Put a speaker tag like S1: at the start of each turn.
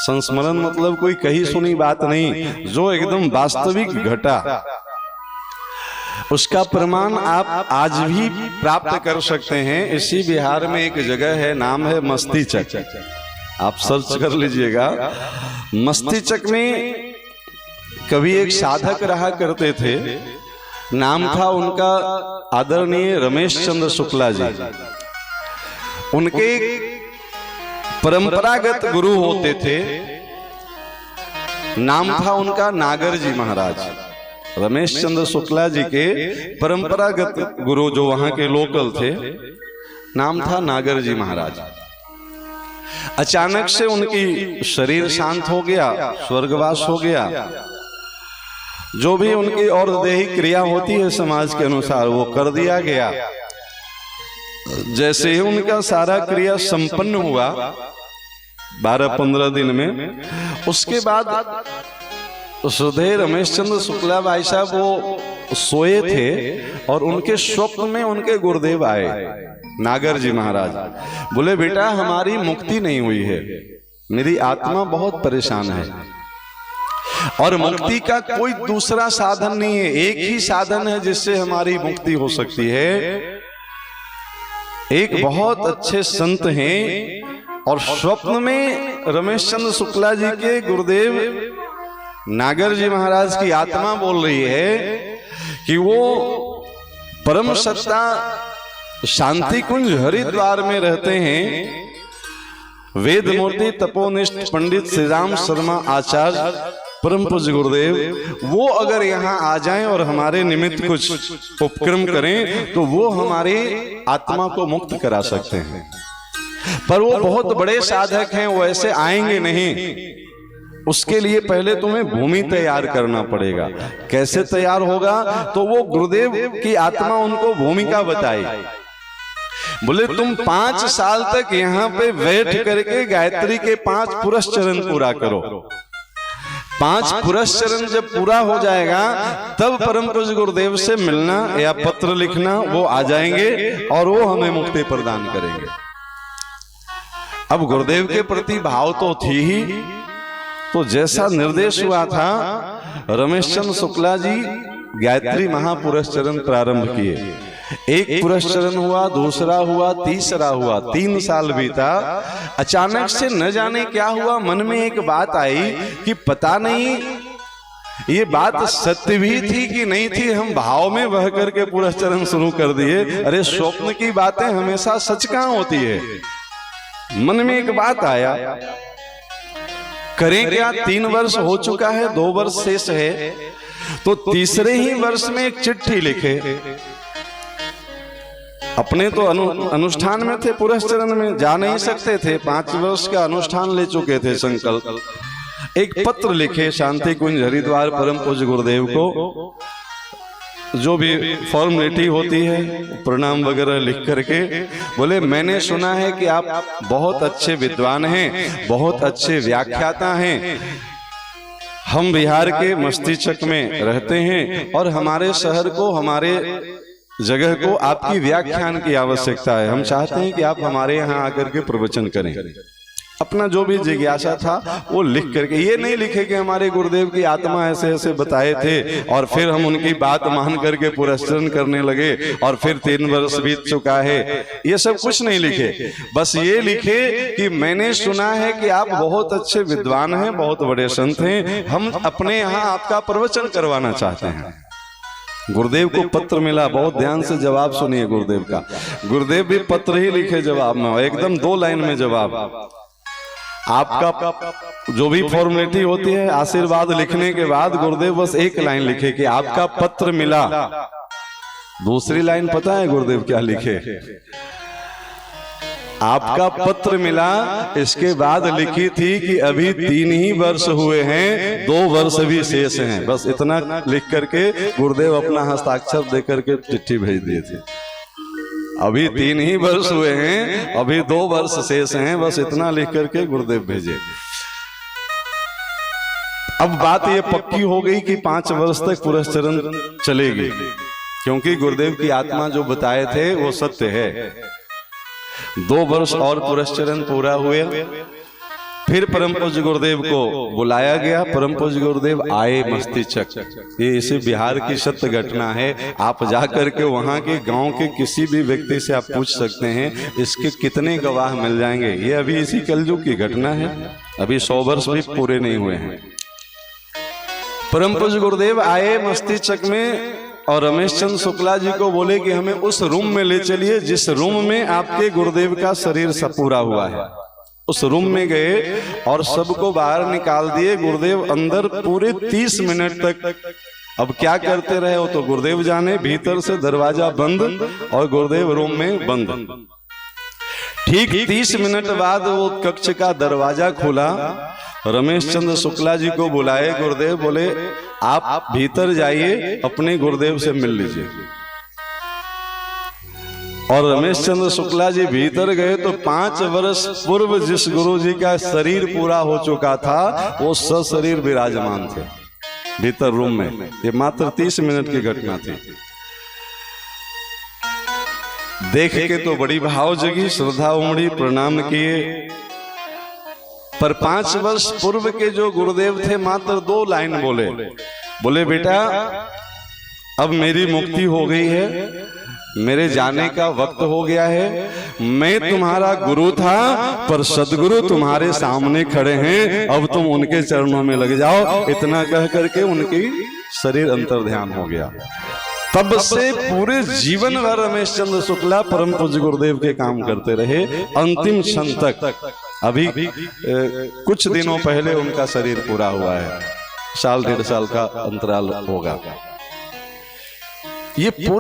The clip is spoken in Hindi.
S1: संस्मरण मतलब कोई कही सुनी बात नहीं, जो एकदम वास्तविक घटा, उसका प्रमाण आप आज भी प्राप्त कर सकते हैं। इसी बिहार में एक जगह है, नाम है मस्तीचक, आप सर्च कर लीजिएगा। मस्तीचक में कभी एक साधक रहा करते थे, नाम था उनका आदरणीय रमेश चंद्र शुक्ला जी। उनके परंपरागत गुरु होते थे, नाम था उनका नागर जी महाराज। रमेश चंद्र शुक्ला जी के परंपरागत गुरु जो वहां के लोकल थे, नाम था नागर जी महाराज। अचानक से उनकी शरीर शांत हो गया, स्वर्गवास हो गया। जो भी उनकी और दैहिक क्रिया होती है समाज के अनुसार वो कर दिया गया। जैसे ही उनका सारा क्रिया संपन्न हुआ 12-15 दिन में, उसके बाद श्रद्धेय रमेश चंद्र शुक्ला भाई साहब वो सोए थे और उनके स्वप्न में उनके गुरुदेव आए, नागर जी महाराज। बोले बेटा हमारी मुक्ति नहीं हुई है, मेरी आत्मा बहुत परेशान है और मुक्ति का कोई दूसरा साधन नहीं है, एक ही साधन है जिससे हमारी मुक्ति हो सकती है। एक बहुत अच्छे संत हैं और स्वप्न में रमेश चंद्र शुक्ला जी के गुरुदेव नागर जी महाराज की आत्मा बोल रही है कि वो परम सत्ता शांति कुंज हरिद्वार में रहते हैं। वेद मूर्ति तपोनिष्ठ पंडित श्री राम शर्मा आचार्य परम पूज्य गुरुदेव, वो अगर यहाँ आ जाएं और हमारे निमित्त कुछ उपक्रम करें तो वो हमारी आत्मा को मुक्त करा सकते हैं। पर वो बहुत बड़े साधक हैं, वो ऐसे आएंगे नहीं। उसके लिए पहले तुम्हें भूमि तैयार करना पड़ेगा। कैसे तैयार होगा? तो वो गुरुदेव की आत्मा उनको भूमिका बताई। बोले तुम 5 साल तक यहाँ पे बैठ करके गायत्री के 5 पुरस्चरण पूरा करो। 5 पुरस्चरण जब पूरा हो जाएगा तब परम पूज्य गुरुदेव से मिलना या पत्र लिखना, वो आ जाएंगे और वो हमें मुक्ति प्रदान करेंगे। अब गुरुदेव के प्रति भाव तो थी ही, तो जैसा निर्देश हुआ था रमेश चंद्र शुक्ला जी गायत्री महापुरस्चरण प्रारंभ किए। एक पुरस्चरण हुआ, दूसरा हुआ, तीसरा हुआ, 3 साल बीता। अचानक से न जाने क्या हुआ, मन में एक बात आई कि पता नहीं ये बात सत्य भी थी कि नहीं थी। हम भाव में बह करके पुरस्चरण शुरू कर दिए। अरे स्वप्न की बातें हमेशा सच कहाँ होती है। मन में एक बात आया, करें क्या? 3 वर्ष हो चुका है, 2 वर्ष शेष है, तो तीसरे ही वर्ष में एक चिट्ठी लिखे। अपने तो अनुष्ठान में थे, पुरस्चरण में जा नहीं सकते थे, 5 वर्ष का अनुष्ठान ले चुके थे संकल्प। एक पत्र लिखे शांति कुंज हरिद्वार परम पूज्य गुरुदेव को, जो भी फॉर्मेलिटी होती है प्रणाम वगैरह लिख करके। बोले मैंने सुना है कि आप बहुत अच्छे विद्वान हैं, बहुत अच्छे व्याख्याता हैं। हम बिहार के मस्तीचक में रहते हैं और हमारे शहर को, हमारे जगह को आपकी व्याख्यान की आवश्यकता है। हम चाहते हैं कि आप हमारे यहाँ आकर के प्रवचन करें। अपना जो भी जिज्ञासा था वो लिख करके, ये नहीं लिखे कि हमारे गुरुदेव की आत्मा ऐसे ऐसे बताए थे और फिर हम उनकी बात मान करके पुरस्चरण करने लगे और फिर 3 वर्ष बीत चुका है, ये सब कुछ नहीं लिखे। बस ये लिखे कि मैंने सुना है कि आप बहुत अच्छे विद्वान हैं, बहुत बड़े संत हैं, हम अपने यहाँ आपका प्रवचन करवाना चाहते हैं। गुरुदेव को पत्र मिला, बहुत ध्यान से जवाब सुनिए गुरुदेव का। गुरुदेव भी पत्र ही लिखे जवाब में, एकदम 2 लाइन में जवाब। आपका जो भी फॉर्मेलिटी होती है आशीर्वाद लिखने के बाद गुरुदेव बस 1 लाइन लिखे कि आपका पत्र मिला। दूसरी लाइन पता है गुरुदेव क्या लिखे? आपका पत्र मिला। इसके बाद लिखी थी कि अभी 3 ही वर्ष हुए हैं, 2 वर्ष भी शेष हैं। बस इतना लिख करके गुरुदेव अपना हस्ताक्षर दे करके चिट्ठी भेज दिए थे। अभी 3 ही वर्ष हुए हैं, अभी 2 वर्ष शेष हैं, बस इतना लिख करके गुरुदेव भेजे। अब बात ये पक्की हो गई कि 5 वर्ष तक पुरस्चरण चलेगी, क्योंकि गुरुदेव की आत्मा जो बताए थे वो सत्य है। 2 वर्ष और पुरस्चरण पूरा हुए फिर परम पूज्य गुरुदेव को बुलाया गया। परम पूज्य गुरुदेव आए मस्तिचक। ये इसे बिहार की सत्य घटना है। आप जाकर के वहां के गांव के किसी भी व्यक्ति से आप पूछ सकते हैं, इसके कितने गवाह मिल जाएंगे। ये अभी इसी कलयुग की घटना है, अभी 100 वर्ष भी पूरे नहीं हुए हैं। परम पूज्य गुरुदेव आए मस्तिचक में और रमेश चंद्र शुक्ला जी को बोले कि हमें उस रूम में ले चलिए जिस रूम में आपके गुरुदेव का शरीर सपूरा हुआ है। उस रूम में गए और सबको बाहर निकाल दिए। गुरुदेव अंदर पूरे 30 मिनट तक अब क्या करते रहे वो तो गुरुदेव जाने। भीतर से दरवाजा बंद और गुरुदेव रूम में बंद। ठीक 30 मिनट बाद वो कक्ष का दरवाजा खुला। रमेश चंद्र शुक्ला जी को बुलाए। गुरुदेव बोले आप भीतर जाइए, अपने गुरुदेव से मिल लीजिए। और रमेश चंद्र शुक्ला जी भीतर गए तो 5 वर्ष पूर्व जिस गुरु जी का शरीर पूरा हो चुका था वो सशरीर विराजमान थे भीतर रूम में। ये मात्र 30 मिनट की घटना थी। देख के तो बड़ी भाव जगी, श्रद्धा उमड़ी, प्रणाम किए। पर 5 वर्ष पूर्व के जो गुरुदेव थे मात्र 2 लाइन बोले। बोले बेटा अब मेरी मुक्ति हो गई है, मेरे जाने का वक्त हो गया है। मैं तुम्हारा गुरु था पर सदगुरु तुम्हारे सामने खड़े हैं, अब तुम उनके चरणों में लग जाओ। इतना कह करके उनकी शरीर अंतर ध्यान हो गया। तब से पूरे जीवन भर रमेश चंद्र शुक्ला परम पूज्य गुरुदेव के काम करते रहे अंतिम क्षण तक। अभी कुछ दिनों पहले उनका शरीर पूरा हुआ है, 1-1.5 साल का अंतराल होगा। ये पूरे